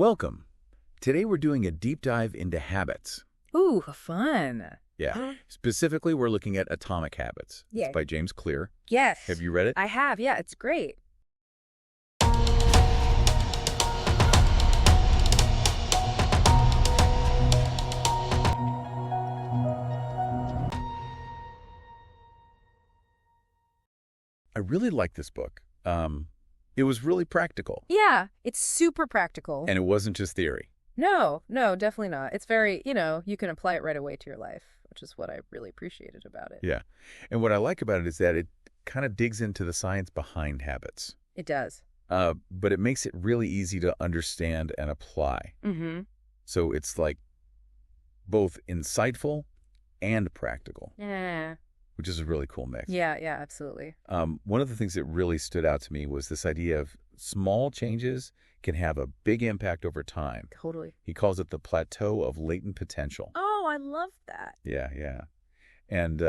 Welcome. Today we're doing a deep dive into habits. Ooh, fun. Yeah. Specifically, we're looking at Atomic Habits. Yeah. It's by James Clear. Yes. Have you read it? I have. Yeah, it's great. I really like this book. It was really practical. Yeah, it's super practical. And it wasn't just theory. No, definitely not. It's very, you can apply it right away to your life, which is what I really appreciated about it. Yeah. And what I like about it is that it kind of digs into the science behind habits. It does. But it makes it really easy to understand and apply. Mm-hmm. So it's like both insightful and practical, Yeah. which is a really cool mix. Yeah, absolutely. One of the things that really stood out to me was this idea of small changes can have a big impact over time. Totally. He calls it the plateau of latent potential. Oh, I love that. Yeah. And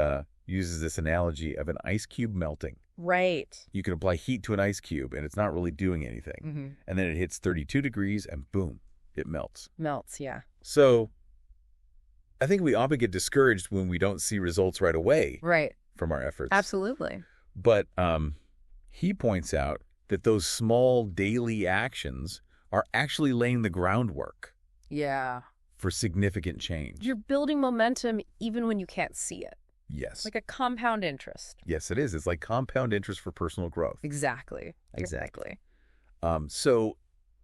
uses this analogy of an ice cube melting. Right. You can apply heat to an ice cube, and it's not really doing anything. Mm-hmm. And then it hits 32 degrees, and boom, it melts. Melts, yeah. So I think we often get discouraged when we don't see results right away Right. from our efforts. Absolutely. But he points out that those small daily actions are actually laying the groundwork Yeah. for significant change. You're building momentum even when you can't see it. Yes. Like a compound interest. Yes, it is. It's like compound interest for personal growth. Exactly. So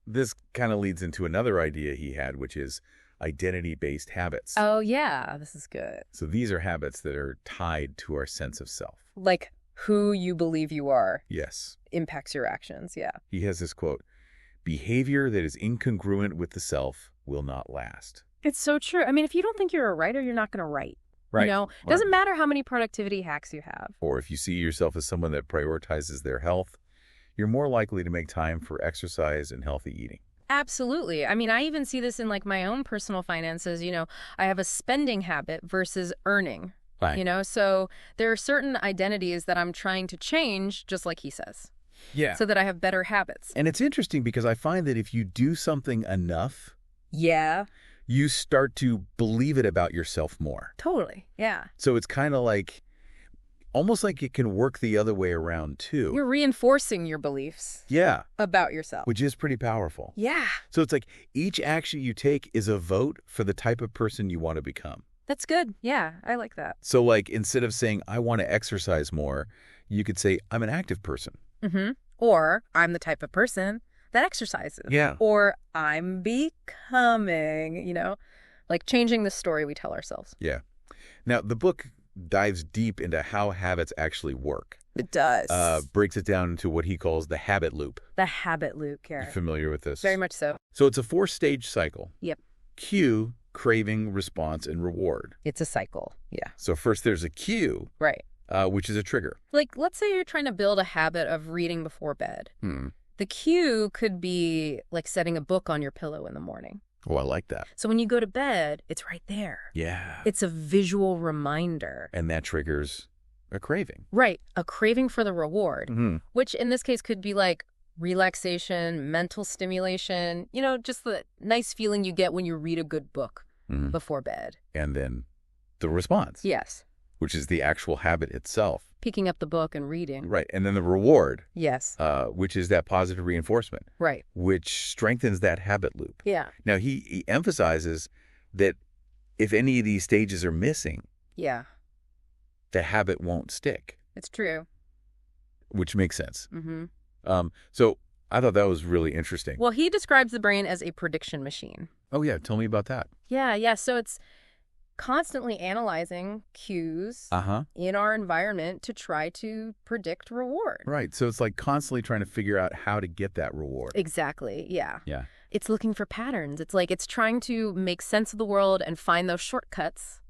this kind of leads into another idea he had, which is identity-based habits. Oh, yeah. This is good. So these are habits that are tied to our sense of self. Like who you believe you are Yes. impacts your actions. Yeah. He has this quote, "Behavior that is incongruent with the self will not last." It's so true. I mean, if you don't think you're a writer, you're not going to write. Right. It doesn't matter how many productivity hacks you have. Or if you see yourself as someone that prioritizes their health, you're more likely to make time for exercise and healthy eating. Absolutely. I mean, I even see this in like my own personal finances. I have a spending habit versus earning. Right. So there are certain identities that I'm trying to change, just like he says. Yeah. So that I have better habits. And it's interesting because I find that if you do something enough, Yeah. you start to believe it about yourself more. Totally. Yeah. So it's kind of like, almost like it can work the other way around too. You're reinforcing your beliefs Yeah. about yourself. Which is pretty powerful. Yeah. So it's like each action you take is a vote for the type of person you want to become. That's good. Yeah. I like that. So like instead of saying, I want to exercise more, you could say, I'm an active person. Mm-hmm. Or I'm the type of person that exercises. Yeah. Or I'm becoming, like changing the story we tell ourselves. Yeah. Now, the book dives deep into how habits actually work. It does. Breaks it down into what he calls the habit loop. The habit loop, You Garrett. familiar with this? Very much so. So it's a 4-stage cycle. Yep. Cue, craving, response, and reward. It's a cycle. Yeah. So first there's a cue, Right. which is a trigger. Like, let's say you're trying to build a habit of reading before bed. The cue could be like setting a book on your pillow in the morning. Oh, I like that. So when you go to bed, it's right there. Yeah. It's a visual reminder. And that triggers a craving. Right. A craving for the reward, Mm-hmm. which in this case could be like relaxation, mental stimulation, just the nice feeling you get when you read a good book Mm-hmm. before bed. And then the response, Yes. which is the actual habit itself. Picking up the book and reading. Right. And then the reward, Yes. which is that positive reinforcement, Right. which strengthens that habit loop. Yeah. Now, he emphasizes that if any of these stages are missing, Yeah. the habit won't stick, It's true. which makes sense. Mm-hmm. So I thought that was really interesting. Well, he describes the brain as a prediction machine. Oh, yeah. Tell me about that. Yeah. So it's constantly analyzing cues Uh-huh. in our environment to try to predict reward. Right. So it's like constantly trying to figure out how to get that reward. Exactly. Yeah. Yeah. It's looking for patterns. It's like it's trying to make sense of the world and find those shortcuts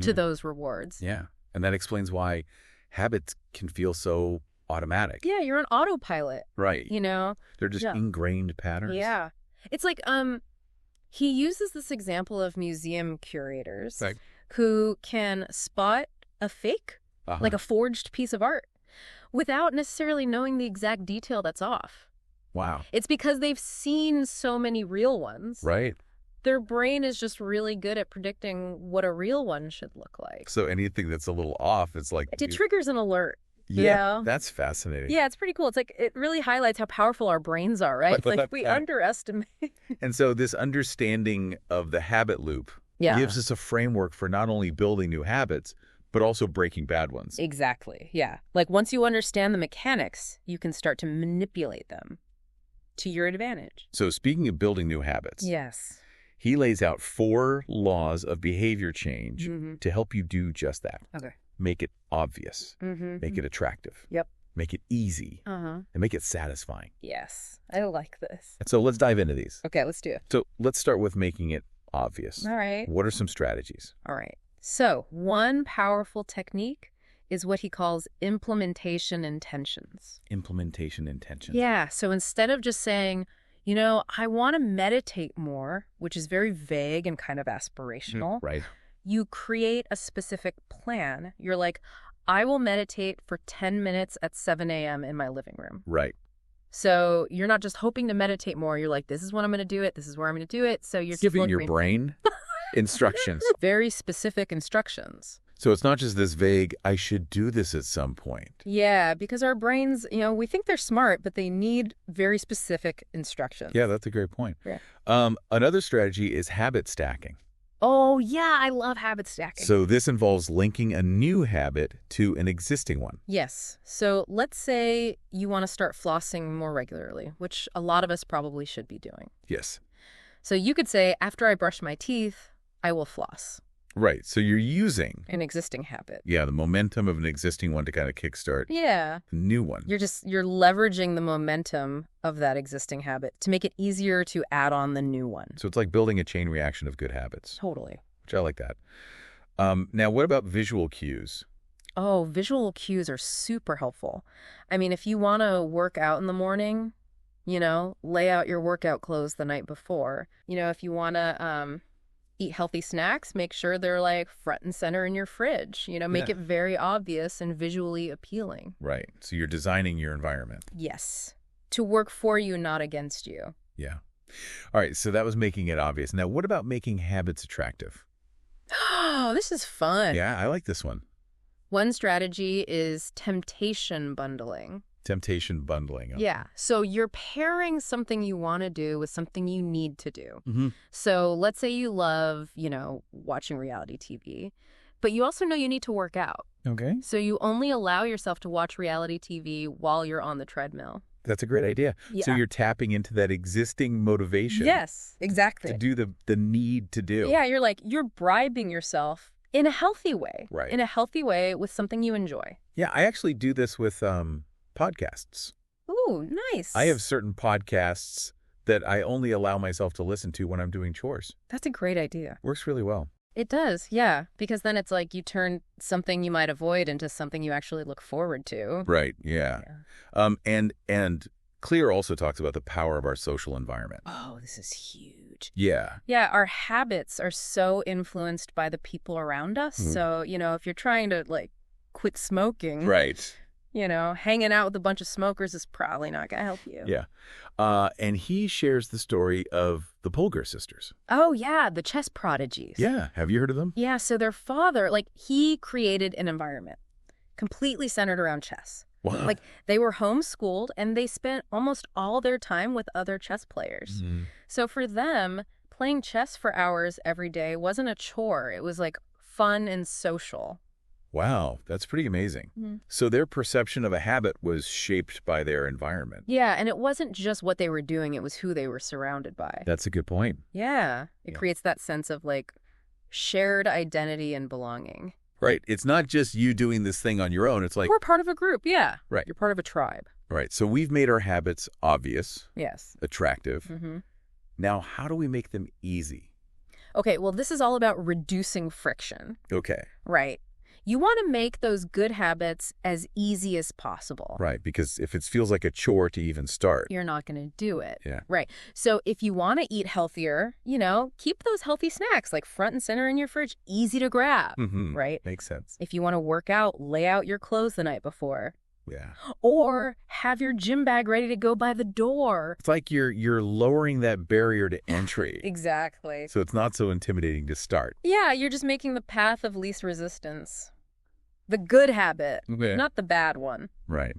to those rewards. Yeah. And that explains why habits can feel so automatic. Yeah, you're on autopilot, Right. They're just Yeah. ingrained patterns. Yeah. It's like he uses this example of museum curators Right. who can spot a fake, Uh-huh. like a forged piece of art, without necessarily knowing the exact detail that's off. Wow. It's because they've seen so many real ones. Right. Their brain is just really good at predicting what a real one should look like. So anything that's a little off, it's like... It triggers an alert. Yeah, that's fascinating. Yeah, it's pretty cool. It's like it really highlights how powerful our brains are, right? It's like we underestimate. And so this understanding of the habit loop gives us a framework for not only building new habits, but also breaking bad ones. Exactly. Yeah. Like once you understand the mechanics, you can start to manipulate them to your advantage. So speaking of building new habits. Yes. He lays out 4 laws of behavior change to help you do just that. Okay. Make it obvious. Make it attractive. Yep. Make it easy. And make it satisfying. Yes. I like this. And so let's dive into these. Okay, let's do it. So let's start with making it obvious. All right. What are some strategies? All right. So one powerful technique is what he calls implementation intentions. Implementation intentions. Yeah. So instead of just saying, you know, I want to meditate more, which is very vague and kind of aspirational. Right. You create a specific plan. You're like, I will meditate for 10 minutes at 7 a.m. in my living room. Right. So you're not just hoping to meditate more. You're like, this is when I'm going to do it. This is where I'm going to do it. So you're giving your brain instructions. Very specific instructions. So it's not just this vague, I should do this at some point. Yeah, because our brains, you know, we think they're smart, but they need very specific instructions. Yeah, that's a great point. Yeah. Another strategy is habit stacking. Oh, yeah, I love habit stacking. So this involves linking a new habit to an existing one. Yes. So let's say you want to start flossing more regularly, which a lot of us probably should be doing. Yes. So you could say, after I brush my teeth, I will floss. Right. So you're using an existing habit. Yeah, the momentum of an existing one to kind of kickstart a new one. You're leveraging the momentum of that existing habit to make it easier to add on the new one. So it's like building a chain reaction of good habits. Totally. Which I like that. Now, what about visual cues? Oh, visual cues are super helpful. I mean, if you want to work out in the morning, you know, lay out your workout clothes the night before. You know, if you want to eat healthy snacks, make sure they're like front and center in your fridge. You know, make it very obvious and visually appealing. Right. So you're designing your environment. Yes. To work for you, not against you. Yeah. All right. So that was making it obvious. Now, what about making habits attractive? Oh, this is fun. Yeah, I like this one. One strategy is temptation bundling. Temptation bundling. Yeah. So you're pairing something you want to do with something you need to do. So let's say you love, you know, watching reality TV, but you also know you need to work out. Okay. So you only allow yourself to watch reality TV while you're on the treadmill. That's a great idea. Yeah. So you're tapping into that existing motivation. Yes, exactly. To do the need to do. Yeah, you're bribing yourself in a healthy way. Right. In a healthy way with something you enjoy. Yeah, I actually do this with podcasts. Ooh, nice. I have certain podcasts that I only allow myself to listen to when I'm doing chores. That's a great idea. Works really well. It does, yeah. Because then it's like you turn something you might avoid into something you actually look forward to. Right, yeah. And Clear also talks about the power of our social environment. Oh, this is huge. Yeah. Yeah, our habits are so influenced by the people around us. So, you know, if you're trying to, like, quit smoking. Right. You know, hanging out with a bunch of smokers is probably not going to help you. Yeah. And he shares the story of the Polgar sisters. Oh, yeah, the chess prodigies. Yeah. Have you heard of them? Yeah, so their father, like, he created an environment completely centered around chess. Wow. Like, they were homeschooled, and they spent almost all their time with other chess players. So for them, playing chess for hours every day wasn't a chore. It was, like, fun and social. Wow, that's pretty amazing. So their perception of a habit was shaped by their environment. Yeah, and it wasn't just what they were doing, it was who they were surrounded by. That's a good point. Yeah, it creates that sense of, like, shared identity and belonging. Right. It's not just you doing this thing on your own. It's like... We're part of a group, yeah. Right. You're part of a tribe. Right. So we've made our habits obvious. Yes. Attractive. Now, how do we make them easy? Okay, well, this is all about reducing friction. Okay. Right. You want to make those good habits as easy as possible. Right, because if it feels like a chore to even start, you're not going to do it. Yeah. Right. So if you want to eat healthier, you know, keep those healthy snacks like front and center in your fridge, easy to grab. Right. Makes sense. If you want to work out, lay out your clothes the night before. Yeah. Or have your gym bag ready to go by the door. It's like you're lowering that barrier to entry. Exactly. So it's not so intimidating to start. Yeah, you're just making the path of least resistance. The good habit, Okay. not the bad one. Right.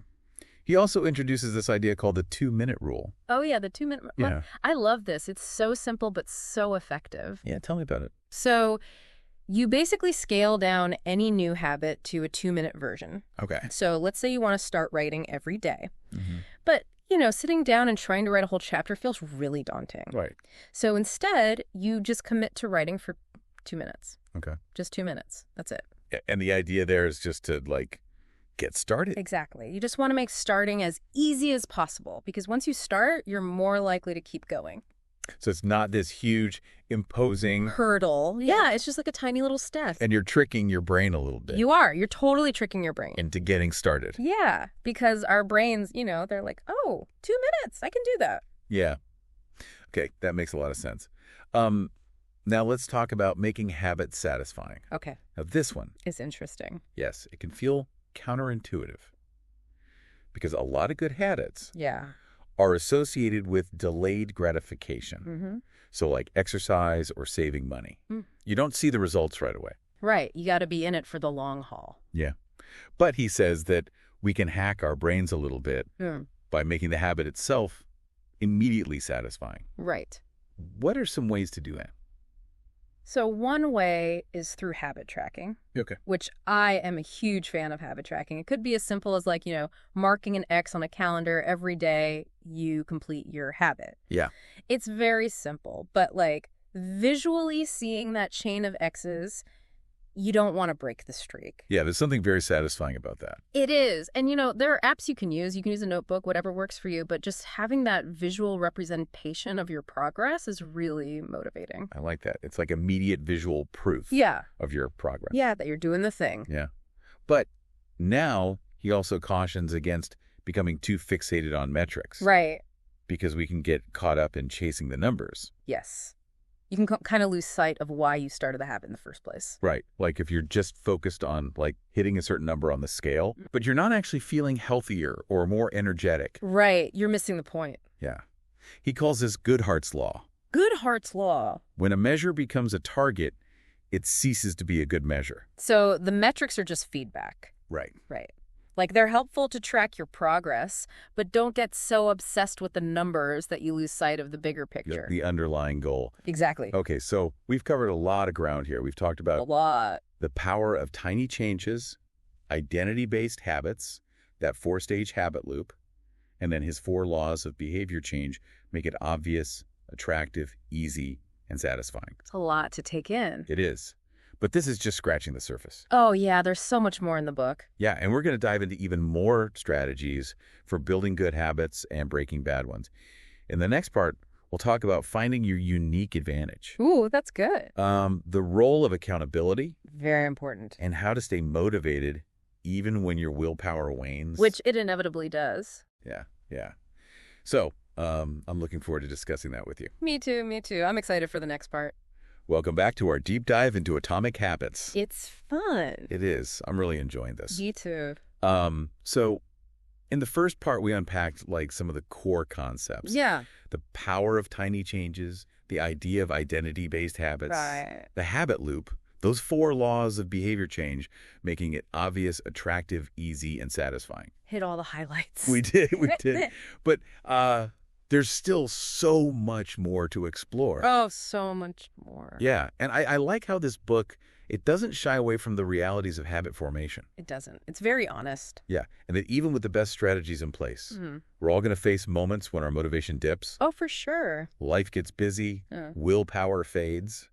He also introduces this idea called the 2-minute rule. Oh, yeah, the 2-minute. Yeah. I love this. It's so simple but so effective. Yeah, tell me about it. So you basically scale down any new habit to a 2-minute version. Okay. So let's say you want to start writing every day. Mm-hmm. But, sitting down and trying to write a whole chapter feels really daunting. Right. So instead, you just commit to writing for 2 minutes. Okay. Just 2 minutes. That's it. And the idea there is just to, get started. Exactly. You just want to make starting as easy as possible because once you start, you're more likely to keep going. So it's not this huge, imposing, Hurdle. Yeah, it's just like a tiny little step. and you're tricking your brain a little bit You are. You're totally tricking your brain. into getting started. Yeah, because our brains, they're like, oh, 2 minutes. I can do that. Yeah. Okay, that makes a lot of sense. Now let's talk about making habits satisfying. Okay. Now this one, It's interesting. yes, it can feel counterintuitive because a lot of good habits Yeah. are associated with delayed gratification. Mm-hmm. So like exercise or saving money. Mm. You don't see the results right away. Right. You got to be in it for the long haul. Yeah. But he says that we can hack our brains a little bit Mm. by making the habit itself immediately satisfying. Right. What are some ways to do that? So one way is through habit tracking, Okay. which I am a huge fan of habit tracking. It could be as simple as marking an X on a calendar every day you complete your habit. Yeah. It's very simple, but visually seeing that chain of X's, you don't want to break the streak. Yeah, there's something very satisfying about that. It is. And, there are apps you can use. You can use a notebook, whatever works for you. But just having that visual representation of your progress is really motivating. I like that. It's like immediate visual proof Yeah. of your progress. Yeah, that you're doing the thing. Yeah. But now he also cautions against becoming too fixated on metrics. Right. Because we can get caught up in chasing the numbers. Yes. You can kind of lose sight of why you started the habit in the first place. Right. Like if you're just focused on hitting a certain number on the scale, but you're not actually feeling healthier or more energetic. Right. You're missing the point. Yeah. He calls this Goodhart's Law. Goodhart's Law. When a measure becomes a target, it ceases to be a good measure. So the metrics are just feedback. Right. Right. They're helpful to track your progress, but don't get so obsessed with the numbers that you lose sight of the bigger picture. The underlying goal. Exactly. Okay, so we've covered a lot of ground here. We've talked A about lot. the power of tiny changes, identity-based habits, that 4-stage habit loop, and then his 4 laws of behavior change make it obvious, attractive, easy, and satisfying. It's a lot to take in. It is. But this is just scratching the surface. Oh, yeah, there's so much more in the book. Yeah, and we're going to dive into even more strategies for building good habits and breaking bad ones. In the next part, we'll talk about finding your unique advantage, Ooh, that's good. the role of accountability, Very important. and how to stay motivated even when your willpower wanes. Which it inevitably does. Yeah. So, I'm looking forward to discussing that with you. Me too, me too. I'm excited for the next part. Welcome back to our deep dive into atomic habits. It's fun. It is. I'm really enjoying this. Me too. So in the first part, we unpacked some of the core concepts. Yeah. The power of tiny changes, the idea of identity-based habits, Right. the habit loop, those 4 laws of behavior change, making it obvious, attractive, easy, and satisfying. Hit all the highlights. We did. But there's still so much more to explore. Oh, so much more. Yeah, and I like how this book, it doesn't shy away from the realities of habit formation. It doesn't. It's very honest. Yeah, and that even with the best strategies in place, Mhm. we're all going to face moments when our motivation dips, Oh, for sure. life gets busy, Uh. willpower fades.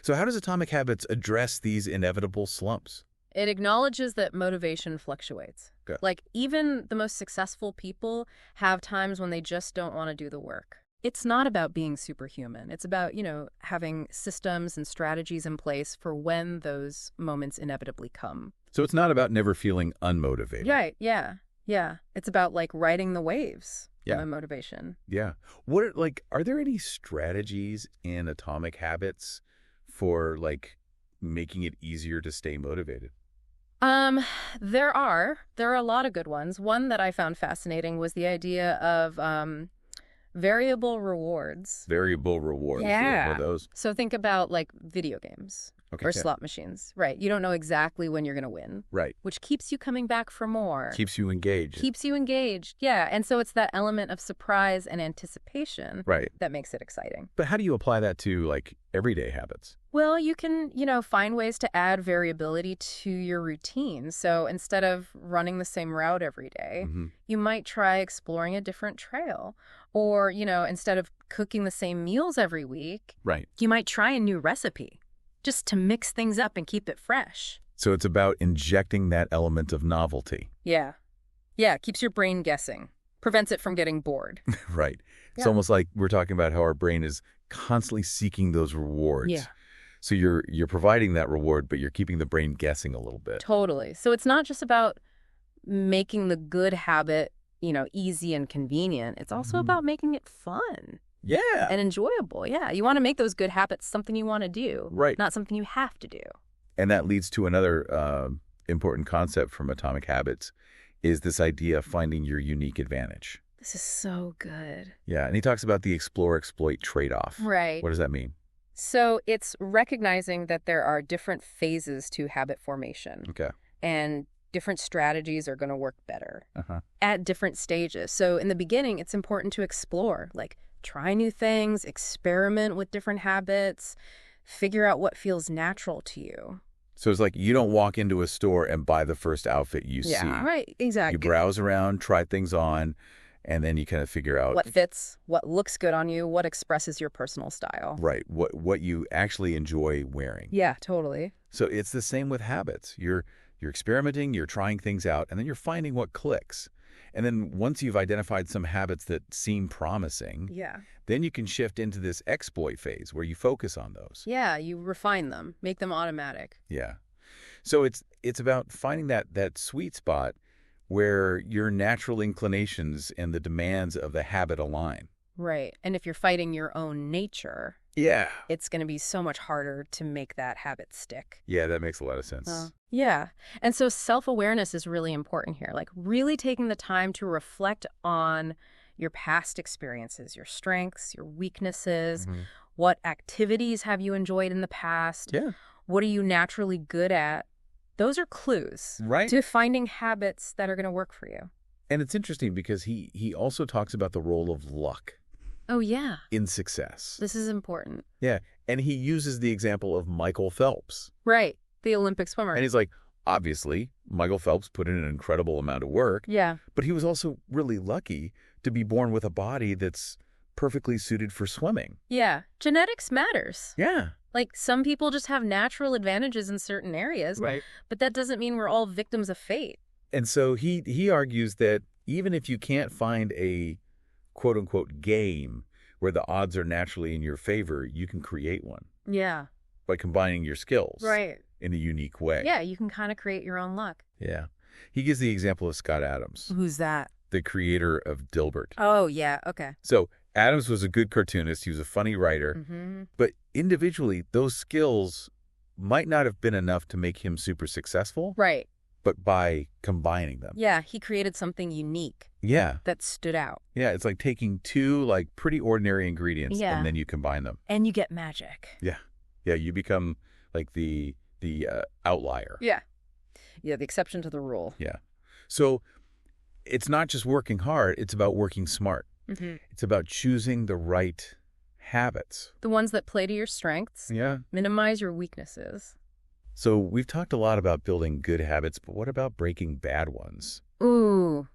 So how does Atomic Habits address these inevitable slumps? It acknowledges that motivation fluctuates. Good. Even the most successful people have times when they just don't want to do the work. It's not about being superhuman. It's about, having systems and strategies in place for when those moments inevitably come. So it's not about never feeling unmotivated. Right, yeah. Yeah. It's about riding the waves Yeah. of motivation. Yeah. Are there any strategies in Atomic Habits for making it easier to stay motivated? Um, there are a lot of good ones. One that I found fascinating was the idea of variable rewards. Variable rewards. What Yeah. are those? So think about like video games Okay. or Yeah. slot machines, right? You don't know exactly when you're going to win, Right. which keeps you coming back for more. Keeps you engaged. Keeps you engaged. Yeah. And so it's that element of surprise and anticipation Right. that makes it exciting. But how do you apply that to like everyday habits? Well, you can, find ways to add variability to your routine. So instead of running the same route every day, Mhm. you might try exploring a different trail. Or, instead of cooking the same meals every week, Right. you might try a new recipe just to mix things up and keep it fresh. So it's about injecting that element of novelty. Yeah. Yeah, it keeps your brain guessing. Prevents it from getting bored. Right. It's Yeah. almost like we're talking about how our brain is constantly seeking those rewards. Yeah. So you're providing that reward, but you're keeping the brain guessing a little bit. Totally. So it's not just about making the good habit, easy and convenient. It's also Mhm. about making it fun Yeah. and enjoyable. Yeah. You want to make those good habits something you want to do, Right. not something you have to do. And that leads to another important concept from Atomic Habits is this idea of finding your unique advantage. This is so good. Yeah. And he talks about the explore-exploit trade-off. Right. What does that mean? So it's recognizing that there are different phases to habit formation Okay. and different strategies are going to work better Uh-huh. at different stages. So in the beginning, it's important to explore, like try new things, experiment with different habits, figure out what feels natural to you. So it's like you don't walk into a store and buy the first outfit you see. Right, exactly. You browse around, try things on, and then you kind of figure out What fits, what looks good on you, what expresses your personal style. right what you actually enjoy wearing. Yeah, totally. So it's the same with habits. You're experimenting, you're trying things out, and then you're finding what clicks. And then once you've identified some habits that seem promising, Yeah. then you can shift into this exploit phase where you focus on those. Yeah, you refine them, make them automatic. Yeah. So it's about finding that sweet spot where your natural inclinations and the demands of the habit align. Right. And if you're fighting your own nature, Yeah. it's going to be so much harder to make that habit stick. Yeah, that makes a lot of sense. Yeah. And so self-awareness is really important here, like really taking the time to reflect on your past experiences, your strengths, your weaknesses, Mhm. what activities have you enjoyed in the past, Yeah. what are you naturally good at. Those are clues Right. to finding habits that are going to work for you. And it's interesting because he also talks about the role of luck Oh, yeah. in success. This is important. Yeah. And he uses the example of Michael Phelps. Right. The Olympic swimmer. And he's like, obviously, Michael Phelps put in an incredible amount of work, Yeah. but he was also really lucky to be born with a body that's perfectly suited for swimming. Yeah. Genetics matters. Yeah. Like some people just have natural advantages in certain areas, Right. but that doesn't mean we're all victims of fate. And so he argues that even if you can't find a quote-unquote game where the odds are naturally in your favor, you can create one Yeah. by combining your skills Right. in a unique way. Yeah, you can kind of create your own luck. Yeah. He gives the example of Scott Adams, Who's that? the creator of Dilbert. Oh, yeah. Okay. So Adams was a good cartoonist. He was a funny writer. Mm-hmm. But individually, those skills might not have been enough to make him super successful, Right. but by combining them. Yeah, he created something unique Yeah. that stood out. Yeah. It's like taking two like pretty ordinary ingredients Yeah. and then you combine them. And you get magic. Yeah. Yeah. You become like the outlier. Yeah. Yeah, the exception to the rule. Yeah. So it's not just working hard. It's about working smart. Mm-hmm. It's about choosing the right habits. The ones that play to your strengths, Yeah. minimize your weaknesses. So we've talked a lot about building good habits, but what about breaking bad ones? Ooh,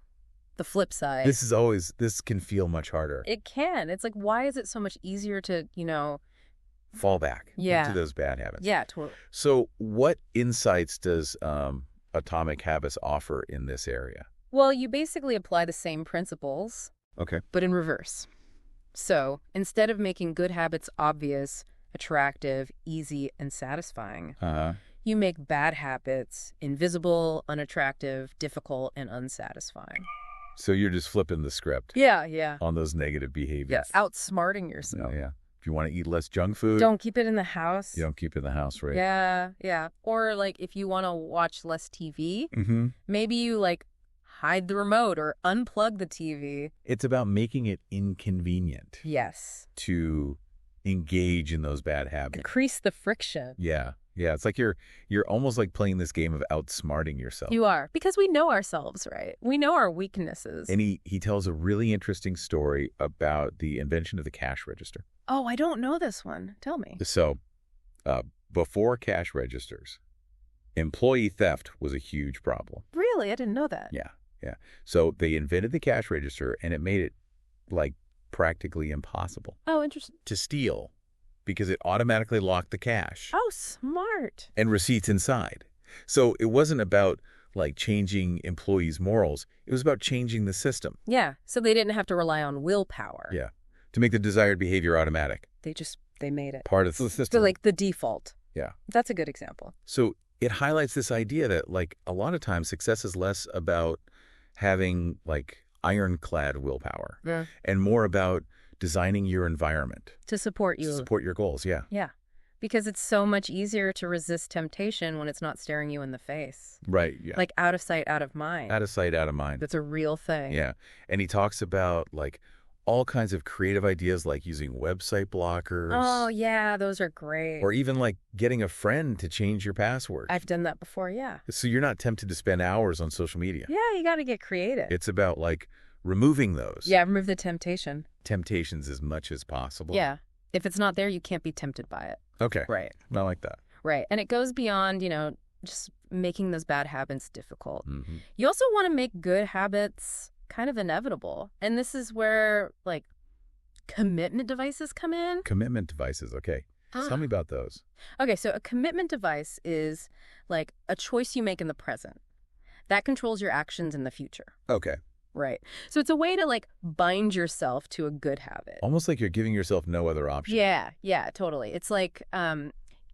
the flip side. This can feel much harder. It can. It's like, why is it so much easier to, Fall back Yeah. into those bad habits. yeah, totally. So what insights does Atomic Habits offer in this area? Well, you basically apply the same principles, Okay. but in reverse. So instead of making good habits obvious, attractive, easy, and satisfying, you make bad habits invisible, unattractive, difficult, and unsatisfying. So you're just flipping the script Yeah. on those negative behaviors. Outsmarting yourself. Yeah. If you want to eat less junk food, Don't keep it in the house. you don't keep it in the house, right? Yeah, yeah. Or like if you want to watch less TV, Mm-hmm. maybe you like hide the remote or unplug the TV. It's about making it inconvenient Yes. to engage in those bad habits. Increase the friction. Yeah. Yeah. It's like you're almost like playing this game of outsmarting yourself. You are. Because we know ourselves, right? We know our weaknesses. And he tells a really interesting story about the invention of the cash register. Oh, I don't know this one. Tell me. So before cash registers, employee theft was a huge problem. Really? I didn't know that. Yeah. Yeah. So they invented the cash register, and it made it like practically impossible Oh, interesting. to steal because it automatically locked the cash Oh, smart. and receipts inside. So it wasn't about like changing employees' morals. It was about changing the system. Yeah. So they didn't have to rely on willpower. Yeah. To make the desired behavior automatic. They made it. Part of the So system. like the default. Yeah. That's a good example. So it highlights this idea that like a lot of times success is less about having like ironclad willpower Yeah. and more about designing your environment To support to you. support your goals. Yeah. Yeah. Because it's so much easier to resist temptation when it's not staring you in the face. Right. Yeah. Like out of sight, out of mind. Out of sight, out of mind. That's a real thing. Yeah. And he talks about like all kinds of creative ideas like using website blockers. Oh, yeah. Those are great. Or even like getting a friend to change your password. I've done that before. Yeah. So you're not tempted to spend hours on social media. Yeah. You got to get creative. It's about like removing those Yeah. Remove the temptation. temptations as much as possible. Yeah. If it's not there, you can't be tempted by it. Okay. Right. I like that. Right. And it goes beyond, just making those bad habits difficult. Mm-hmm. You also want to make good habits kind of inevitable. And this is where, like, commitment devices come in. Commitment devices. Okay. Tell me about those. Okay, so a commitment device is, like, a choice you make in the present. That controls your actions in the future. Okay. Right. So it's a way to, like, bind yourself to a good habit. Almost like you're giving yourself no other option. Yeah, totally. It's like,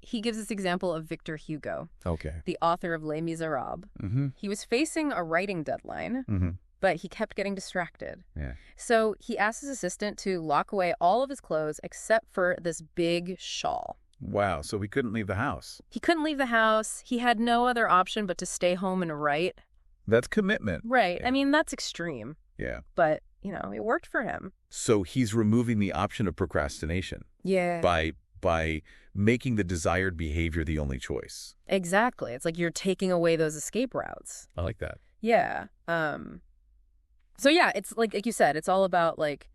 he gives this example of Victor Hugo, Okay. the author of Les Miserables. Mm-hmm. He was facing a writing deadline, Mm-hmm. but he kept getting distracted. Yeah. So he asked his assistant to lock away all of his clothes except for this big shawl. Wow. So we couldn't leave the house. He couldn't leave the house. He had no other option but to stay home and write. That's commitment. Right. Yeah. I mean, that's extreme, Yeah. but, it worked for him. So he's removing the option of procrastination Yeah. by making the desired behavior the only choice. Exactly. It's like you're taking away those escape routes. I like that. Yeah. So yeah, it's like you said, it's all about like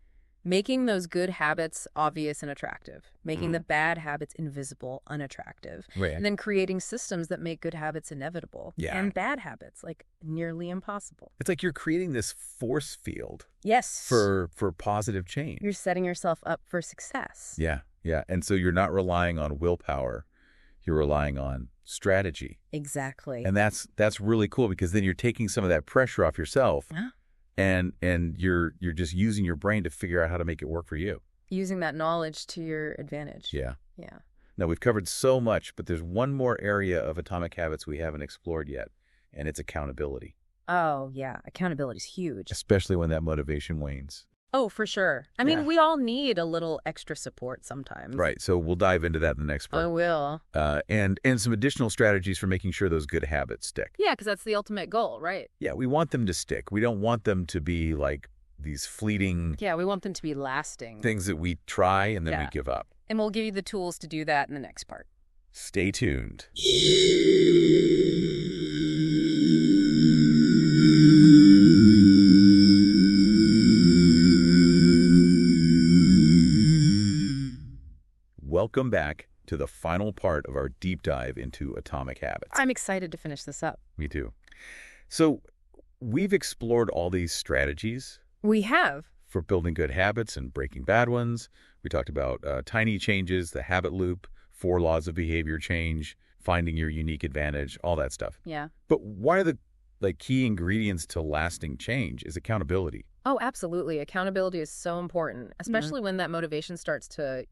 making those good habits obvious and attractive, making the bad habits invisible, unattractive, Right. and then creating systems that make good habits inevitable Yeah. and bad habits like nearly impossible. It's like you're creating this force field Yes. for positive change. You're setting yourself up for success. Yeah. Yeah. And so you're not relying on willpower. You're relying on strategy. Exactly. And that's really cool because then you're taking some of that pressure off yourself. Yeah. And you're just using your brain to figure out how to make it work for you. Using that knowledge to your advantage. Yeah. Yeah. Now, we've covered so much, but there's one more area of atomic habits we haven't explored yet, and it's accountability, Oh, yeah. Accountability is huge. especially when that motivation wanes. Oh, for sure. I mean, Yeah. we all need a little extra support sometimes. Right. So we'll dive into that in the next I part. will. And some additional strategies for making sure those good habits stick. Yeah, because that's the ultimate goal, right? Yeah, we want them to stick. We don't want them to be like these fleeting Yeah, we want them to be lasting. things that we try and then we Yeah. give up. And we'll give you the tools to do that in the next part. Stay tuned. Welcome back to the final part of our deep dive into atomic habits. I'm excited to finish this up. Me too. So we've explored all these strategies We have. for building good habits and breaking bad ones. We talked about tiny changes, the habit loop, 4 laws of behavior change, finding your unique advantage, all that stuff. Yeah. But one of the key ingredients to lasting change is accountability. Oh, absolutely. Accountability is so important, especially when that motivation starts to,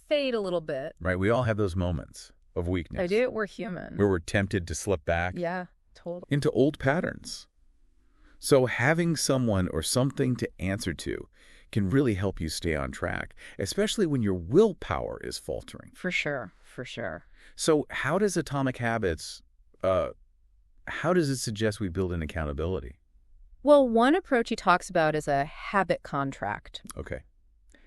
fade a little bit. Right? We all have those moments of weakness. I do. We're human. Where we're tempted to slip back Yeah, totally. into old patterns. So having someone or something to answer to can really help you stay on track, especially when your willpower is faltering. For sure, for sure. So how does Atomic Habits, how does it suggest we build in accountability? Well, one approach he talks about is a habit contract. Okay.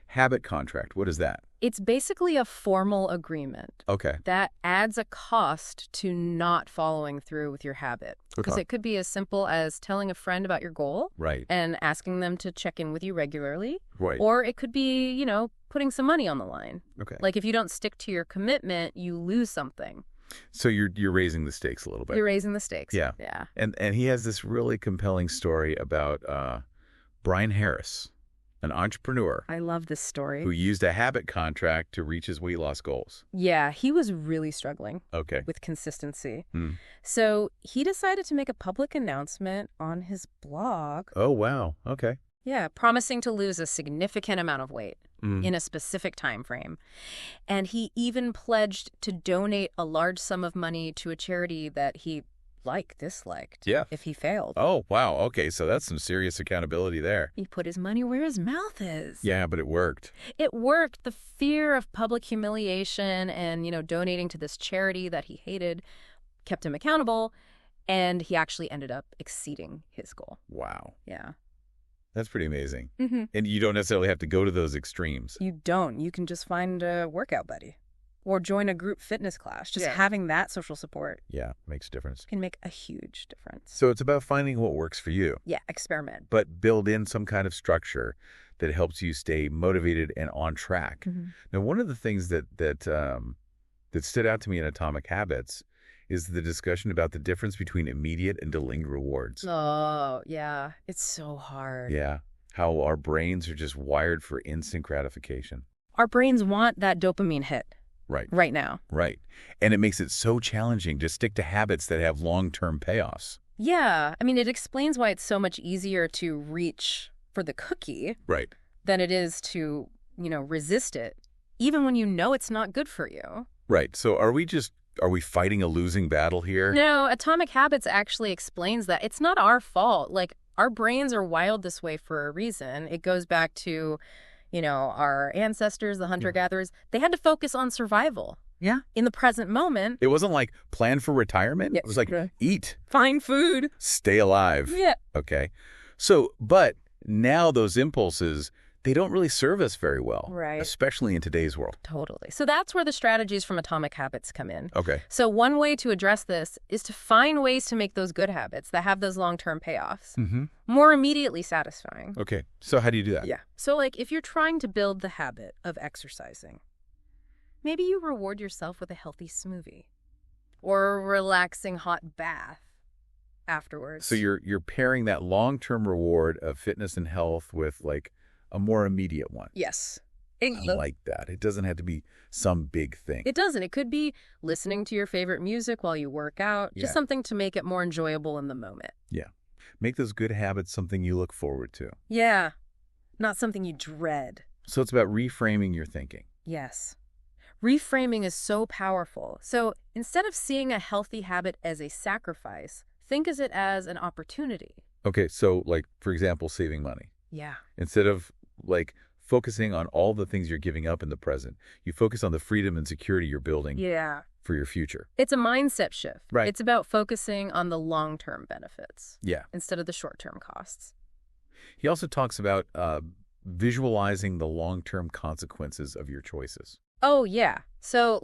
Habit contract, what is that? It's basically a formal agreement Okay. that adds a cost to not following through with your habit. Because Okay. it could be as simple as telling a friend about your goal Right. and asking them to check in with you regularly. Right. Or it could be, putting some money on the line. Okay. Like if you don't stick to your commitment, you lose something. So you're raising the stakes a little bit. You're raising the stakes. Yeah. Yeah. And he has this really compelling story about Brian Harris, an entrepreneur I love this story. who used a habit contract to reach his weight loss goals. Yeah, he was really struggling Okay. with consistency. Hmm. So he decided to make a public announcement on his blog. Oh, wow. Okay. Yeah, promising to lose a significant amount of weight Mm. in a specific time frame. And he even pledged to donate a large sum of money to a charity that he disliked Yeah. if he failed. Oh, wow. Okay, so that's some serious accountability there. He put his money where his mouth is. Yeah, but it worked. It worked. The fear of public humiliation and, donating to this charity that he hated kept him accountable, and he actually ended up exceeding his goal. Wow. Yeah. That's pretty amazing. Mm-hmm. And you don't necessarily have to go to those extremes. You don't. You can just find a workout buddy or join a group fitness class. Just having that social support Yeah, makes a difference. can make a huge difference. So it's about finding what works for you, Yeah, experiment. but build in some kind of structure that helps you stay motivated and on track. Mm-hmm. Now, one of the things that stood out to me in Atomic Habits is the discussion about the difference between immediate and delayed rewards. Oh, yeah. It's so hard. Yeah, how our brains are just wired for instant gratification. Our brains want that dopamine hit Right, right now. right. And it makes it so challenging to stick to habits that have long-term payoffs. Yeah. I mean, it explains why it's so much easier to reach for the cookie Right. than it is to, resist it, even when you know it's not good for you. Right. So are we fighting a losing battle here? No, Atomic Habits actually explains that it's not our fault. Like, our brains are wired this way for a reason. It goes back to, our ancestors, the hunter-gatherers. They had to focus on survival. Yeah. In the present moment. It wasn't like plan for retirement. Yeah, It was like right. eat, Find food. stay alive. Yeah. Okay. So, but now those impulses, they don't really serve us very well. Right. Especially in today's world. Totally. So that's where the strategies from Atomic Habits come in. Okay. So one way to address this is to find ways to make those good habits that have those long-term payoffs Mm-hmm. more immediately satisfying. Okay. So how do you do that? Yeah. So if you're trying to build the habit of exercising, maybe you reward yourself with a healthy smoothie or a relaxing hot bath afterwards. So you're pairing that long-term reward of fitness and health with like a more immediate one. Yes. I like that. It doesn't have to be some big thing. It doesn't. It could be listening to your favorite music while you work out, just Yeah. something to make it more enjoyable in the moment. Make those good habits something you look forward to. Yeah. Not something you dread. So it's about reframing your thinking. Yes. Reframing is so powerful. So instead of seeing a healthy habit as a sacrifice, think of it as an opportunity. Okay, so like, for example, saving money. Yeah. Instead of like focusing on all the things you're giving up in the present, you focus on the freedom and security you're building Yeah. for your future. It's a mindset shift. Right. It's about focusing on the long-term benefits Yeah. instead of the short-term costs. He also talks about visualizing the long-term consequences of your choices. Oh, yeah. So,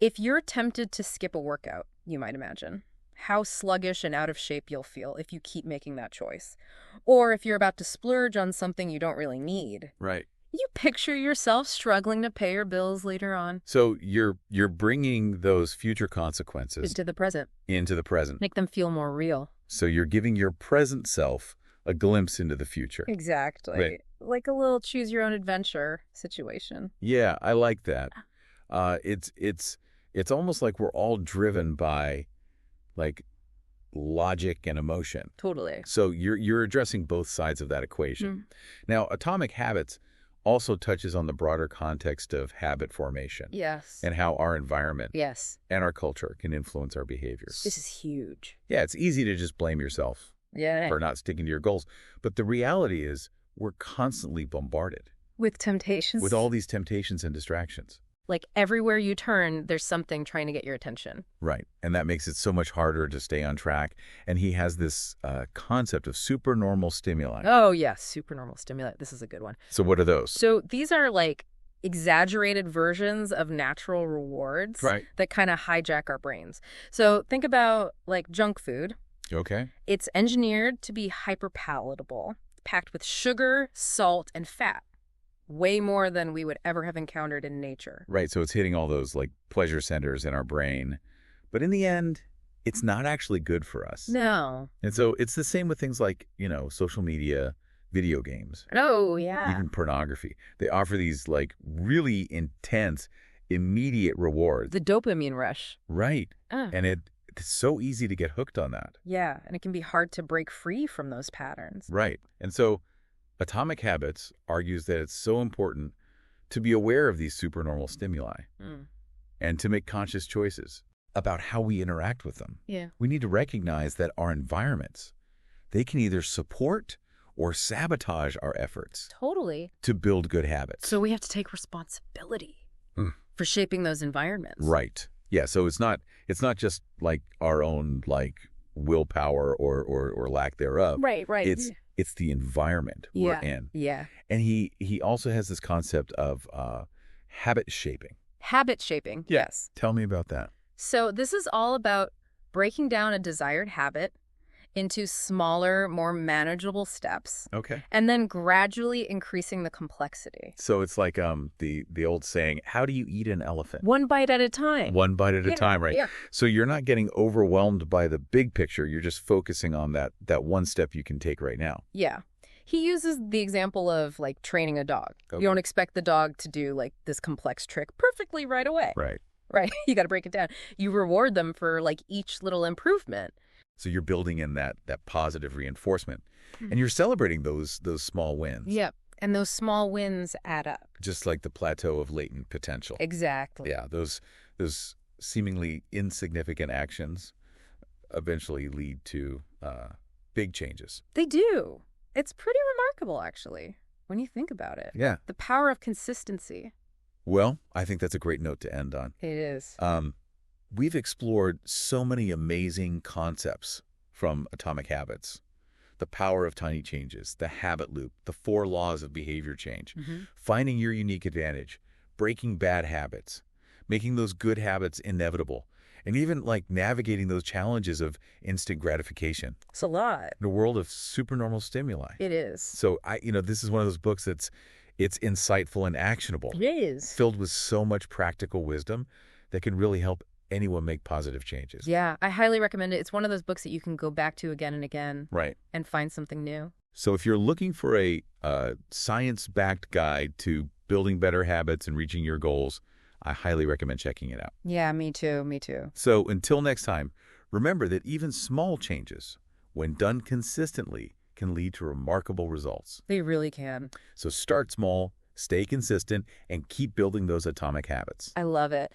if you're tempted to skip a workout, you might imagine how sluggish and out of shape you'll feel if you keep making that choice. Or if you're about to splurge on something you don't really need. Right. You picture yourself struggling to pay your bills later on. So you're bringing those future consequences Into the present. into the present. Make them feel more real. So you're giving your present self a glimpse into the future. Exactly. Right. Like a little choose your own adventure situation. Yeah, I like that. It's almost like we're all driven by like logic and emotion. Totally. So you're addressing both sides of that equation. Now, Atomic Habits also touches on the broader context of habit formation Yes. and how our environment Yes. and our culture can influence our behaviors. This is huge. Yeah, it's easy to just blame yourself Yeah. for not sticking to your goals. But the reality is we're constantly bombarded With temptations. with all these temptations and distractions. Like everywhere you turn, there's something trying to get your attention. Right. And that makes it so much harder to stay on track. And he has this concept of supernormal stimuli. Oh, yeah, supernormal stimuli. This is a good one. So what are those? So these are like exaggerated versions of natural rewards Right. that kind of hijack our brains. So think about like junk food. Okay. It's engineered to be hyperpalatable, packed with sugar, salt, and fat. Way more than we would ever have encountered in nature. Right. So it's hitting all those like pleasure centers in our brain. But in the end, it's not actually good for us. No. And so it's the same with things like, social media, video games, Oh, yeah. even pornography. They offer these like really intense, immediate rewards. The dopamine rush. Right. Ah. And it's so easy to get hooked on that. Yeah, and it can be hard to break free from those patterns. Right. And so Atomic Habits argues that it's so important to be aware of these supernormal stimuli Mm. and to make conscious choices about how we interact with them. Yeah. We need to recognize that our environments, they can either support or sabotage our efforts Totally. to build good habits. So we have to take responsibility Mm. for shaping those environments. Right. Yeah, so it's not just like our own like willpower or lack thereof. Right. It's the environment we're in. Yeah. And he also has this concept of habit shaping. Habit shaping. Yeah. Yes. Tell me about that. So this is all about breaking down a desired habit into smaller, more manageable steps, Okay. and then gradually increasing the complexity. So it's like the old saying, how do you eat an elephant? One bite at a time. One bite at a Yeah, time, right? yeah. So you're not getting overwhelmed by the big picture. You're just focusing on that one step you can take right now. Yeah. He uses the example of like training a dog. Okay. You don't expect the dog to do like this complex trick perfectly right away. Right. Right. You got to break it down. You reward them for like each little improvement. So you're building in that positive reinforcement, Hmm. and you're celebrating those small wins. Yep. And those small wins add up. Just like the plateau of latent potential. Exactly. Yeah, those seemingly insignificant actions eventually lead to big changes. They do. It's pretty remarkable, actually, when you think about it. Yeah. The power of consistency. Well, I think that's a great note to end on. It is. We've explored so many amazing concepts from Atomic Habits. The power of tiny changes, the habit loop, the 4 laws of behavior change, finding your unique advantage, breaking bad habits, making those good habits inevitable, and even like navigating those challenges of instant gratification It's a lot. in a world of supernormal stimuli. It is. So this is one of those books it's insightful and actionable, It is. filled with so much practical wisdom that can really help anyone make positive changes. Yeah, I highly recommend it. It's one of those books that you can go back to again and again Right. and find something new. So if you're looking for a science-backed guide to building better habits and reaching your goals, I highly recommend checking it out. Yeah, me too. Me too. So until next time, remember that even small changes, when done consistently, can lead to remarkable results. They really can. So start small, stay consistent, and keep building those atomic habits. I love it.